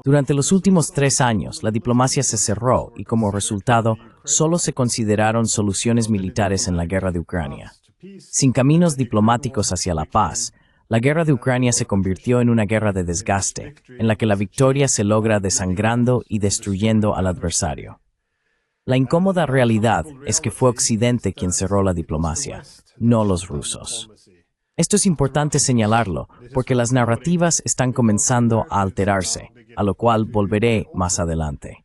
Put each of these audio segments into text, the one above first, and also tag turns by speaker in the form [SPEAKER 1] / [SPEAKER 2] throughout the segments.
[SPEAKER 1] Durante los últimos 3 años, la diplomacia se cerró y como resultado, solo se consideraron soluciones militares en la guerra de Ucrania. Sin caminos diplomáticos hacia la paz, la guerra de Ucrania se convirtió en una guerra de desgaste, en la que la victoria se logra desangrando y destruyendo al adversario. La incómoda realidad es que fue Occidente quien cerró la diplomacia, no los rusos. Esto es importante señalarlo, porque las narrativas están comenzando a alterarse, a lo cual volveré más adelante.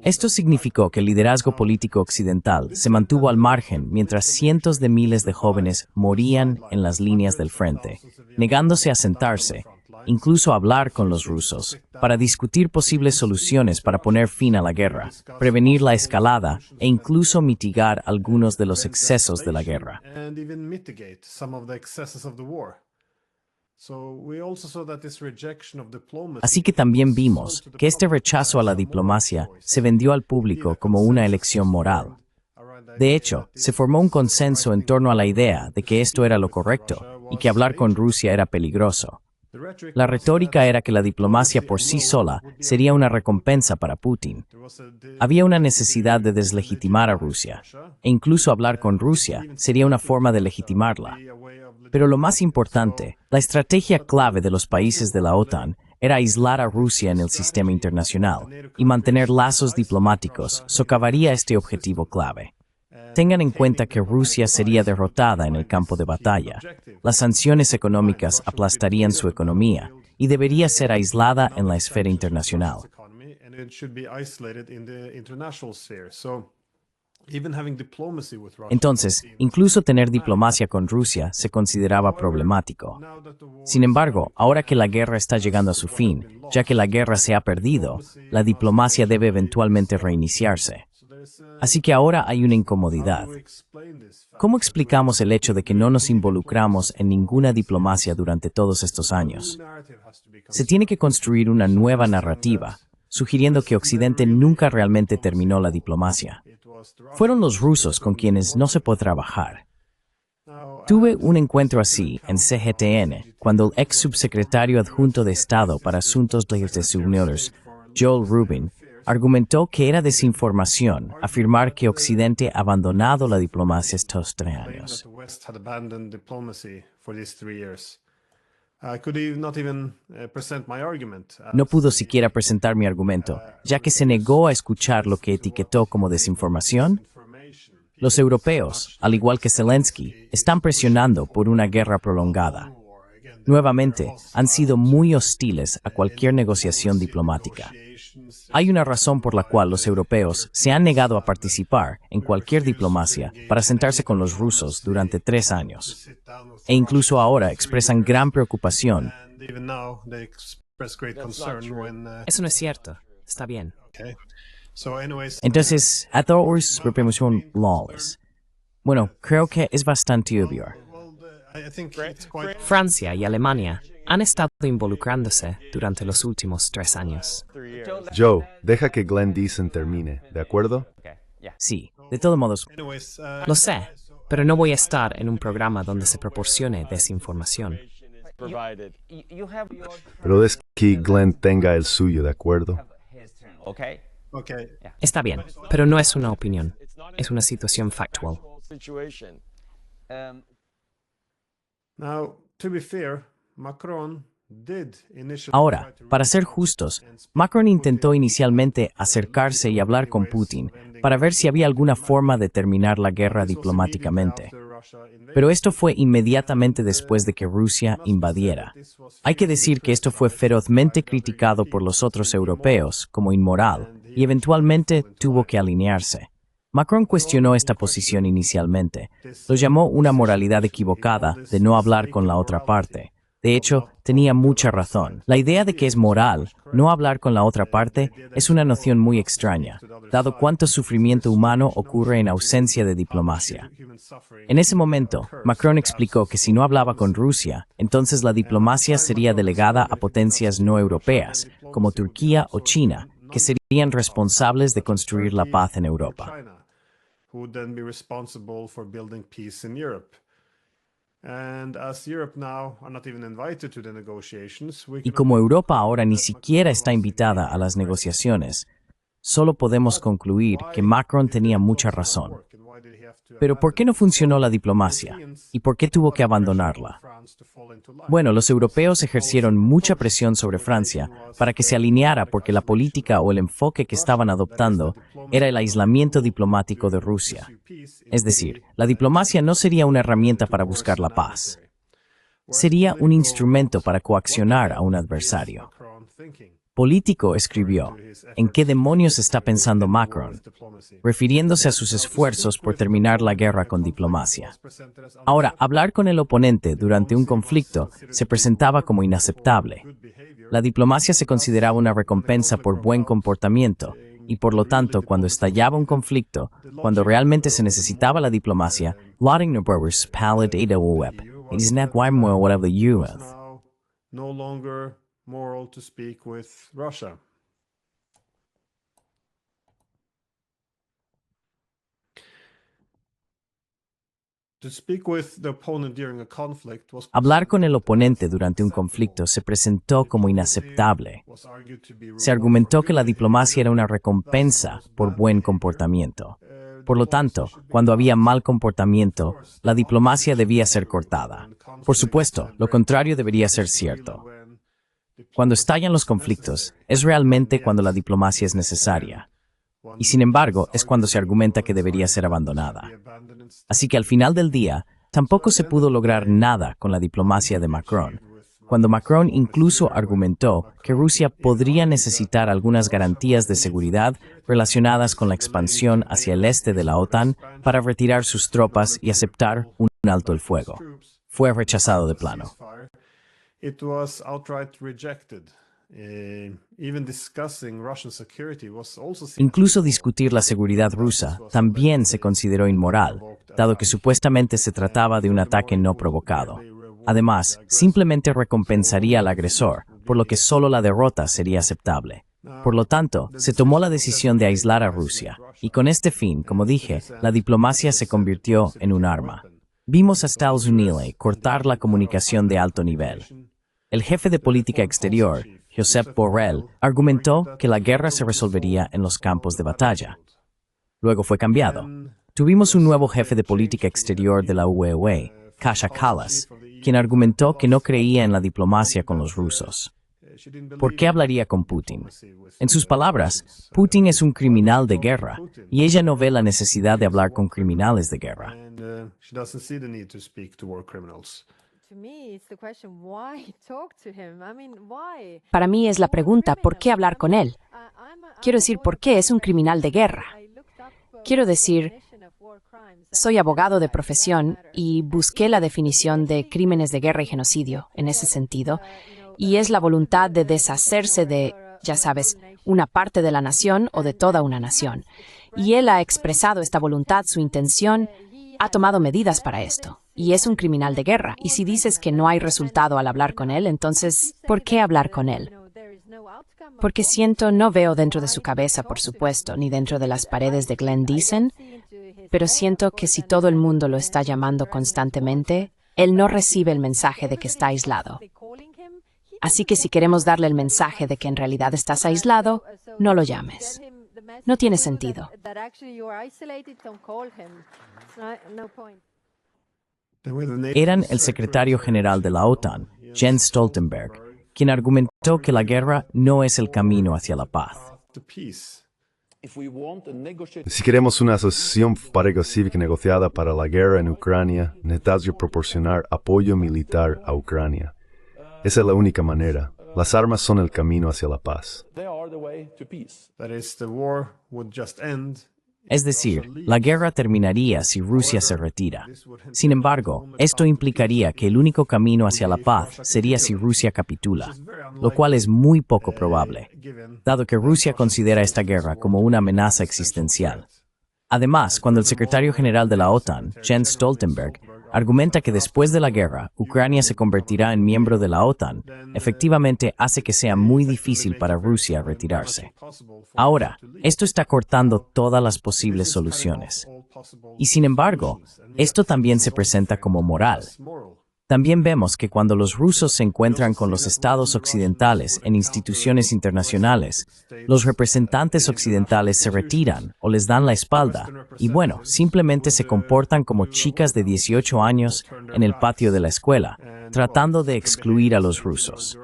[SPEAKER 1] Esto significó que el liderazgo político occidental se mantuvo al margen mientras cientos de miles de jóvenes morían en las líneas del frente, negándose a sentarse, incluso a hablar con los rusos, para discutir posibles soluciones para poner fin a la guerra, prevenir la escalada e incluso mitigar algunos de los excesos de la guerra. Así que también vimos que este rechazo a la diplomacia se vendió al público como una elección moral. De hecho, se formó un consenso en torno a la idea de que esto era lo correcto y que hablar con Rusia era peligroso. La retórica era que la diplomacia por sí sola sería una recompensa para Putin. Había una necesidad de deslegitimar a Rusia, e incluso hablar con Rusia sería una forma de legitimarla. Pero lo más importante, la estrategia clave de los países de la OTAN era aislar a Rusia en el sistema internacional, y mantener lazos diplomáticos socavaría este objetivo clave. Tengan en cuenta que Rusia sería derrotada en el campo de batalla. Las sanciones económicas aplastarían su economía y debería ser aislada en la esfera internacional. Entonces, incluso tener diplomacia con Rusia se consideraba problemático. Sin embargo, ahora que la guerra está llegando a su fin, ya que la guerra se ha perdido, la diplomacia debe eventualmente reiniciarse. Así que ahora hay una incomodidad. ¿Cómo explicamos el hecho de que no nos involucramos en ninguna diplomacia durante todos estos años? Se tiene que construir una nueva narrativa, sugiriendo que Occidente nunca realmente terminó la diplomacia. Fueron los rusos con quienes no se puede trabajar. Tuve un encuentro así en CGTN, cuando el ex subsecretario adjunto de Estado para Asuntos Exteriores, Joel Rubin, argumentó que era desinformación afirmar que Occidente ha abandonado la diplomacia estos 3 años. No pudo siquiera presentar mi argumento, ya que se negó a escuchar lo que etiquetó como desinformación. Los europeos, al igual que Zelensky, están presionando por una guerra prolongada. Nuevamente, han sido muy hostiles a cualquier negociación diplomática. Hay una razón por la cual los europeos se han negado a participar en cualquier diplomacia para sentarse con los rusos durante 3 años. E incluso ahora expresan gran preocupación.
[SPEAKER 2] Eso no es cierto. Está bien.
[SPEAKER 1] Entonces, a todos repromoción lawless. Bueno, creo que es bastante obvio.
[SPEAKER 2] Francia y Alemania han estado involucrándose durante los últimos 3 años.
[SPEAKER 3] Joe, deja que Glenn Deason termine, ¿de acuerdo?
[SPEAKER 1] Sí, de todos modos.
[SPEAKER 2] Lo sé, pero no voy a estar en un programa donde se proporcione desinformación.
[SPEAKER 3] Pero es que Glenn tenga el suyo, ¿de acuerdo?
[SPEAKER 2] Está bien, pero no es una opinión. Es una situación factual.
[SPEAKER 1] Ahora, para ser justos, Macron intentó inicialmente acercarse y hablar con Putin para ver si había alguna forma de terminar la guerra diplomáticamente. Pero esto fue inmediatamente después de que Rusia invadiera. Hay que decir que esto fue ferozmente criticado por los otros europeos como inmoral y eventualmente tuvo que alinearse. Macron cuestionó esta posición inicialmente. Lo llamó una moralidad equivocada de no hablar con la otra parte. De hecho, tenía mucha razón. La idea de que es moral no hablar con la otra parte es una noción muy extraña, dado cuánto sufrimiento humano ocurre en ausencia de diplomacia. En ese momento, Macron explicó que si no hablaba con Rusia, entonces la diplomacia sería delegada a potencias no europeas, como Turquía o China, que serían responsables de construir la paz en Europa. Y como Europa ahora ni siquiera está invitada a las negociaciones, solo podemos concluir que Macron tenía mucha razón. Pero ¿por qué no funcionó la diplomacia? ¿Y por qué tuvo que abandonarla? Bueno, los europeos ejercieron mucha presión sobre Francia para que se alineara porque la política o el enfoque que estaban adoptando era el aislamiento diplomático de Rusia. Es decir, la diplomacia no sería una herramienta para buscar la paz. Sería un instrumento para coaccionar a un adversario. Político escribió, ¿en qué demonios está pensando Macron?, refiriéndose a sus esfuerzos por terminar la guerra con diplomacia. Ahora, hablar con el oponente durante un conflicto se presentaba como inaceptable. La diplomacia se consideraba una recompensa por buen comportamiento, y por lo tanto, cuando estallaba un conflicto, cuando realmente se necesitaba la diplomacia, Lotting Neuber's Palette Ada Web, it is not why more whatever you have.
[SPEAKER 4] No longer moral to speak with Russia.
[SPEAKER 1] Hablar con el oponente durante un conflicto se presentó como inaceptable. Se argumentó que la diplomacia era una recompensa por buen comportamiento. Por lo tanto, cuando había mal comportamiento, la diplomacia debía ser cortada. Por supuesto, lo contrario debería ser cierto. Cuando estallan los conflictos, es realmente cuando la diplomacia es necesaria. Y sin embargo, es cuando se argumenta que debería ser abandonada. Así que al final del día, tampoco se pudo lograr nada con la diplomacia de Macron, cuando Macron incluso argumentó que Rusia podría necesitar algunas garantías de seguridad relacionadas con la expansión hacia el este de la OTAN para retirar sus tropas y aceptar un alto el fuego. Fue rechazado de plano.
[SPEAKER 4] It was outright rejected. Even discussing Russian security was also seen.
[SPEAKER 1] Incluso discutir la seguridad rusa también se consideró inmoral, dado que supuestamente se trataba de un ataque no provocado. Además, simplemente recompensaría al agresor, por lo que solo la derrota sería aceptable. Por lo tanto, se tomó la decisión de aislar a Rusia, y con este fin, como dije, la diplomacia se convirtió en un arma. Vimos a Estados Unidos cortar la comunicación de alto nivel. El jefe de política exterior, Josep Borrell, argumentó que la guerra se resolvería en los campos de batalla. Luego fue cambiado. Tuvimos un nuevo jefe de política exterior de la UE, Kaja Kallas, quien argumentó que no creía en la diplomacia con los rusos. ¿Por qué hablaría con Putin? En sus palabras, Putin es un criminal de guerra, y ella no ve la necesidad de hablar con criminales de guerra.
[SPEAKER 5] Para mí es la pregunta, ¿por qué hablar con él? Quiero decir, ¿por qué es un criminal de guerra? Quiero decir, soy abogado de profesión y busqué la definición de crímenes de guerra y genocidio en ese sentido, y es la voluntad de deshacerse de, ya sabes, una parte de la nación o de toda una nación. Y él ha expresado esta voluntad, su intención, ha tomado medidas para esto. Y es un criminal de guerra. Y si dices que no hay resultado al hablar con él, entonces, ¿por qué hablar con él? Porque no veo dentro de su cabeza, por supuesto, ni dentro de las paredes de Glenn Deason, pero siento que si todo el mundo lo está llamando constantemente, él no recibe el mensaje de que está aislado. Así que si queremos darle el mensaje de que en realidad estás aislado, no lo llames. No tiene sentido.
[SPEAKER 1] Eran el secretario general de la OTAN, Jens Stoltenberg, quien argumentó que la guerra no es el camino hacia la paz.
[SPEAKER 3] Si queremos una asociación pacífica negociada para la guerra en Ucrania, necesitamos proporcionar apoyo militar a Ucrania. Esa es la única manera. Las armas son el camino hacia la paz.
[SPEAKER 1] Es decir, la guerra terminaría si Rusia se retira. Sin embargo, esto implicaría que el único camino hacia la paz sería si Rusia capitula, lo cual es muy poco probable, dado que Rusia considera esta guerra como una amenaza existencial. Además, cuando el secretario general de la OTAN, Jens Stoltenberg, argumenta que después de la guerra, Ucrania se convertirá en miembro de la OTAN, efectivamente hace que sea muy difícil para Rusia retirarse. Ahora, esto está cortando todas las posibles soluciones. Y sin embargo, esto también se presenta como moral. También vemos que cuando los rusos se encuentran con los estados occidentales en instituciones internacionales, los representantes occidentales se retiran o les dan la espalda y bueno, simplemente se comportan como chicas de 18 años en el patio de la escuela, tratando de excluir a los rusos.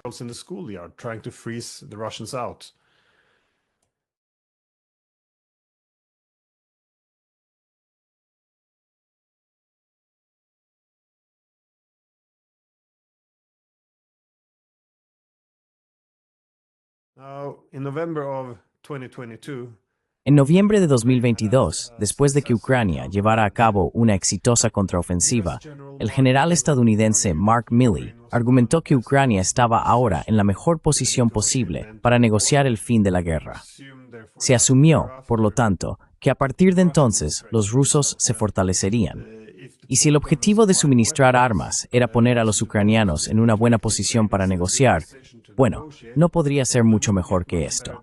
[SPEAKER 1] En noviembre de 2022, después de que Ucrania llevara a cabo una exitosa contraofensiva, el general estadounidense Mark Milley argumentó que Ucrania estaba ahora en la mejor posición posible para negociar el fin de la guerra. Se asumió, por lo tanto, que a partir de entonces los rusos se fortalecerían. Y si el objetivo de suministrar armas era poner a los ucranianos en una buena posición para negociar, bueno, no podría ser mucho mejor que esto.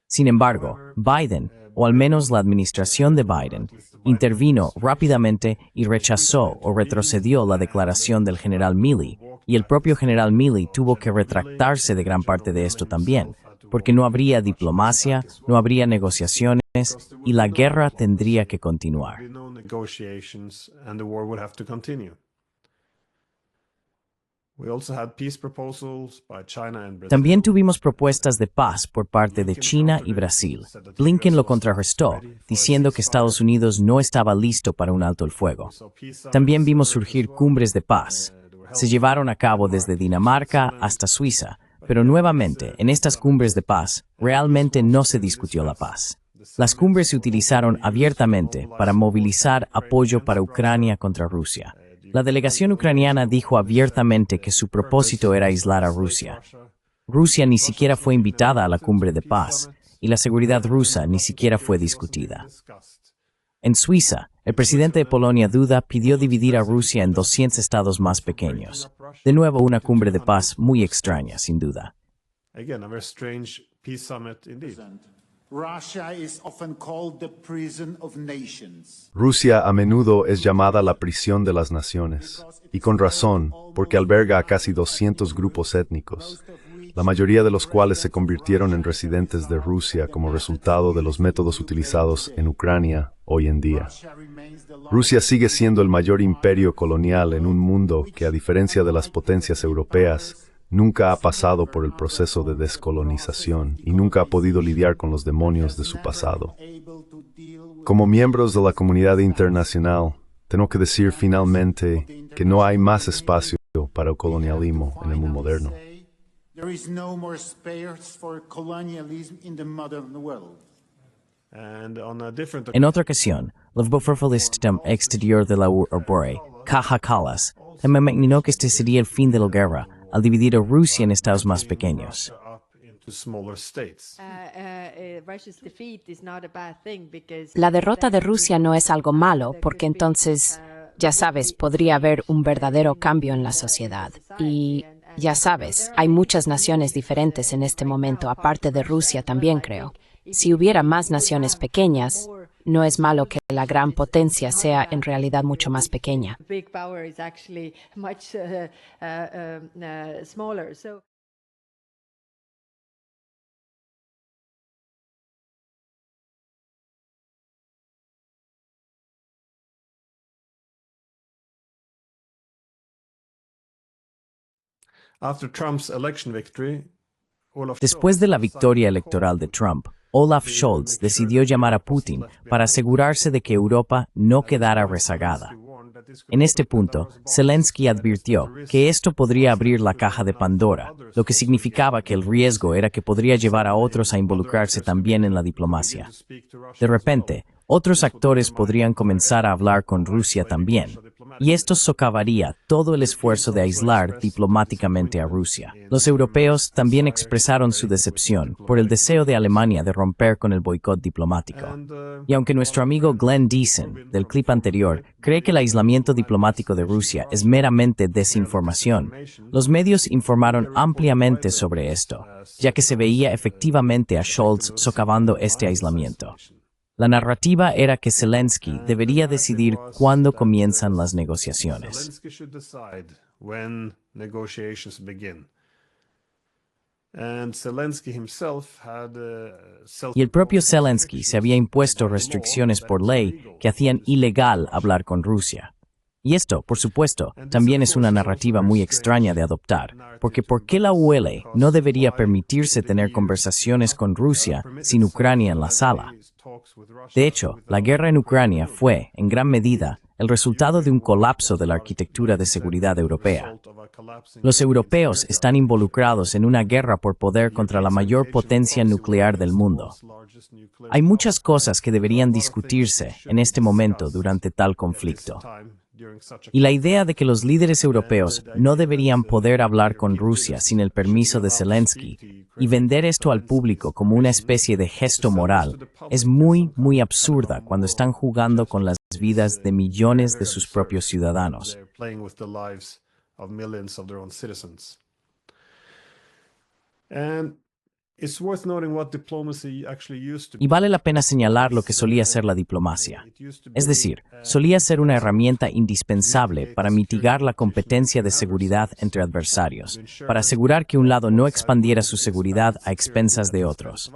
[SPEAKER 1] Sin embargo, Biden, o al menos la administración de Biden, intervino rápidamente y rechazó o retrocedió la declaración del general Milley, y el propio general Milley tuvo que retractarse de gran parte de esto también, porque no habría diplomacia, no habría negociaciones, y la guerra tendría que continuar. También tuvimos propuestas de paz por parte de China y Brasil. Blinken lo contrarrestó, diciendo que Estados Unidos no estaba listo para un alto el fuego. También vimos surgir cumbres de paz. Se llevaron a cabo desde Dinamarca hasta Suiza, pero nuevamente, en estas cumbres de paz, realmente no se discutió la paz. Las cumbres se utilizaron abiertamente para movilizar apoyo para Ucrania contra Rusia. La delegación ucraniana dijo abiertamente que su propósito era aislar a Rusia. Rusia ni siquiera fue invitada a la cumbre de paz, y la seguridad rusa ni siquiera fue discutida. En Suiza, el presidente de Polonia Duda pidió dividir a Rusia en 200 estados más pequeños. De nuevo, una cumbre de paz muy extraña, sin duda.
[SPEAKER 3] Rusia a menudo es llamada la prisión de las naciones, y con razón, porque alberga a casi 200 grupos étnicos, la mayoría de los cuales se convirtieron en residentes de Rusia como resultado de los métodos utilizados en Ucrania hoy en día. Rusia sigue siendo el mayor imperio colonial en un mundo que, a diferencia de las potencias europeas, nunca ha pasado por el proceso de descolonización y nunca ha podido lidiar con los demonios de su pasado. Como miembros de la comunidad internacional, tengo que decir finalmente que no hay más espacio para el colonialismo en el mundo moderno.
[SPEAKER 1] En otra ocasión, el vocalista exterior de la URBORE, Kaja Kallas, también mencionó que este sería el fin de la guerra al dividir a Rusia en estados más pequeños.
[SPEAKER 5] La derrota de Rusia no es algo malo, porque entonces, ya sabes, podría haber un verdadero cambio en la sociedad. Y, ya sabes, hay muchas naciones diferentes en este momento, aparte de Rusia también creo. Si hubiera más naciones pequeñas, no es malo que la gran potencia sea en realidad mucho más pequeña.
[SPEAKER 1] Después de la victoria electoral de Trump, Olaf Scholz decidió llamar a Putin para asegurarse de que Europa no quedara rezagada. En este punto, Zelensky advirtió que esto podría abrir la caja de Pandora, lo que significaba que el riesgo era que podría llevar a otros a involucrarse también en la diplomacia. De repente, otros actores podrían comenzar a hablar con Rusia también, y esto socavaría todo el esfuerzo de aislar diplomáticamente a Rusia. Los europeos también expresaron su decepción por el deseo de Alemania de romper con el boicot diplomático. Y aunque nuestro amigo Glenn Deason, del clip anterior, cree que el aislamiento diplomático de Rusia es meramente desinformación, los medios informaron ampliamente sobre esto, ya que se veía efectivamente a Scholz socavando este aislamiento. La narrativa era que Zelensky debería decidir cuándo comienzan las negociaciones.
[SPEAKER 4] Zelensky should decide when negotiations begin. And Zelensky himself had
[SPEAKER 1] Y el propio Zelensky se había impuesto restricciones por ley que hacían ilegal hablar con Rusia. Y esto, por supuesto, también es una narrativa muy extraña de adoptar, porque ¿por qué la UL no debería permitirse tener conversaciones con Rusia sin Ucrania en la sala? De hecho, la guerra en Ucrania fue, en gran medida, el resultado de un colapso de la arquitectura de seguridad europea. Los europeos están involucrados en una guerra por poder contra la mayor potencia nuclear del mundo. Hay muchas cosas que deberían discutirse en este momento durante tal conflicto. Y la idea de que los líderes europeos no deberían poder hablar con Rusia sin el permiso de Zelensky y vender esto al público como una especie de gesto moral es muy, muy absurda cuando están jugando con las vidas de millones de sus propios ciudadanos. Y vale la pena señalar lo que solía ser la diplomacia. Es decir, solía ser una herramienta indispensable para mitigar la competencia de seguridad entre adversarios, para asegurar que un lado no expandiera su seguridad a expensas de otros.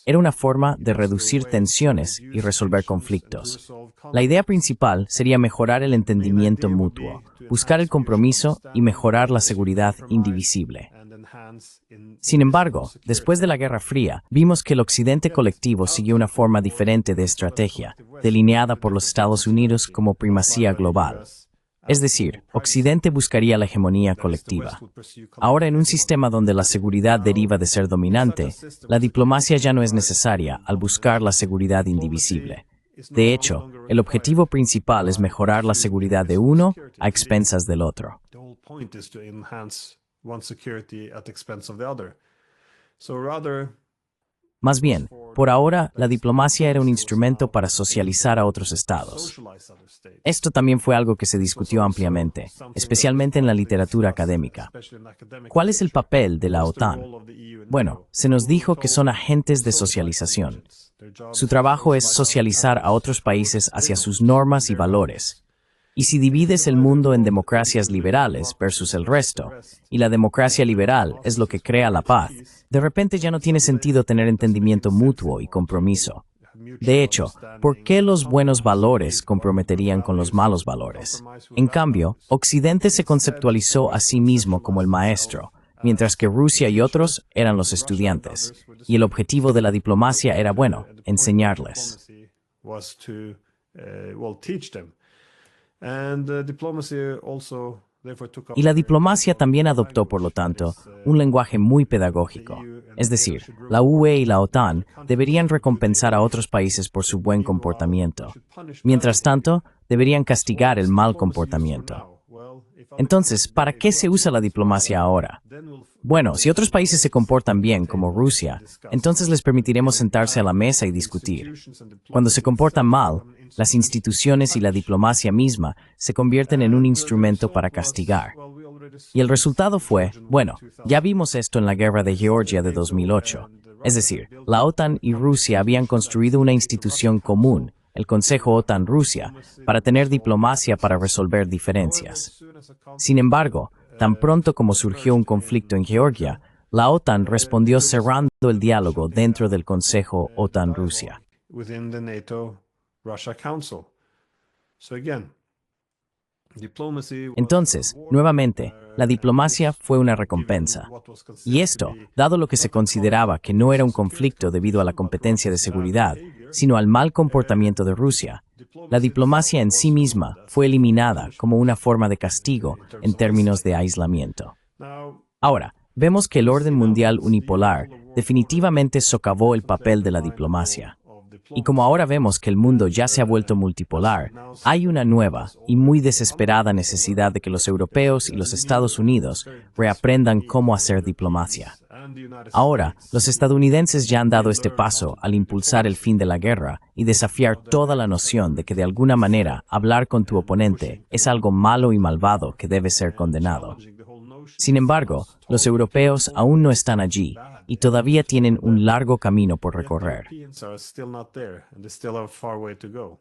[SPEAKER 1] Era una forma de reducir tensiones y resolver conflictos. La idea principal sería mejorar el entendimiento mutuo, buscar el compromiso y mejorar la seguridad indivisible. Sin embargo, después de la Guerra Fría, vimos que el Occidente colectivo siguió una forma diferente de estrategia, delineada por los Estados Unidos como primacía global. Es decir, Occidente buscaría la hegemonía colectiva. Ahora, en un sistema donde la seguridad deriva de ser dominante, la diplomacia ya no es necesaria al buscar la seguridad indivisible. De hecho, el objetivo principal es mejorar la seguridad de uno a expensas del otro. Más bien, por ahora, la diplomacia era un instrumento para socializar a otros estados. Esto también fue algo que se discutió ampliamente, especialmente en la literatura académica. ¿Cuál es el papel de la OTAN? Bueno, se nos dijo que son agentes de socialización. Su trabajo es socializar a otros países hacia sus normas y valores. Y si divides el mundo en democracias liberales versus el resto, y la democracia liberal es lo que crea la paz, de repente ya no tiene sentido tener entendimiento mutuo y compromiso. De hecho, ¿por qué los buenos valores comprometerían con los malos valores? En cambio, Occidente se conceptualizó a sí mismo como el maestro, mientras que Rusia y otros eran los estudiantes. Y el objetivo de la diplomacia era, bueno, enseñarles. Y la diplomacia también adoptó, por lo tanto, un lenguaje muy pedagógico. Es decir, la UE y la OTAN deberían recompensar a otros países por su buen comportamiento. Mientras tanto, deberían castigar el mal comportamiento. Entonces, ¿para qué se usa la diplomacia ahora? Bueno, si otros países se comportan bien, como Rusia, entonces les permitiremos sentarse a la mesa y discutir. Cuando se comportan mal, las instituciones y la diplomacia misma se convierten en un instrumento para castigar. Y el resultado fue, bueno, ya vimos esto en la guerra de Georgia de 2008. Es decir, la OTAN y Rusia habían construido una institución común, el Consejo OTAN-Rusia, para tener diplomacia para resolver diferencias. Sin embargo, tan pronto como surgió un conflicto en Georgia, la OTAN respondió cerrando el diálogo dentro del Consejo OTAN-Rusia. Entonces, nuevamente, la diplomacia fue una recompensa. Y esto, dado lo que se consideraba que no era un conflicto debido a la competencia de seguridad, sino al mal comportamiento de Rusia, la diplomacia en sí misma fue eliminada como una forma de castigo en términos de aislamiento. Ahora, vemos que el orden mundial unipolar definitivamente socavó el papel de la diplomacia. Y como ahora vemos que el mundo ya se ha vuelto multipolar, hay una nueva y muy desesperada necesidad de que los europeos y los Estados Unidos reaprendan cómo hacer diplomacia. Ahora, los estadounidenses ya han dado este paso al impulsar el fin de la guerra y desafiar toda la noción de que de alguna manera hablar con tu oponente es algo malo y malvado que debe ser condenado. Sin embargo, los europeos aún no están allí y todavía tienen un largo camino por recorrer.
[SPEAKER 4] Europeans are still not there, and they still have a far way to go.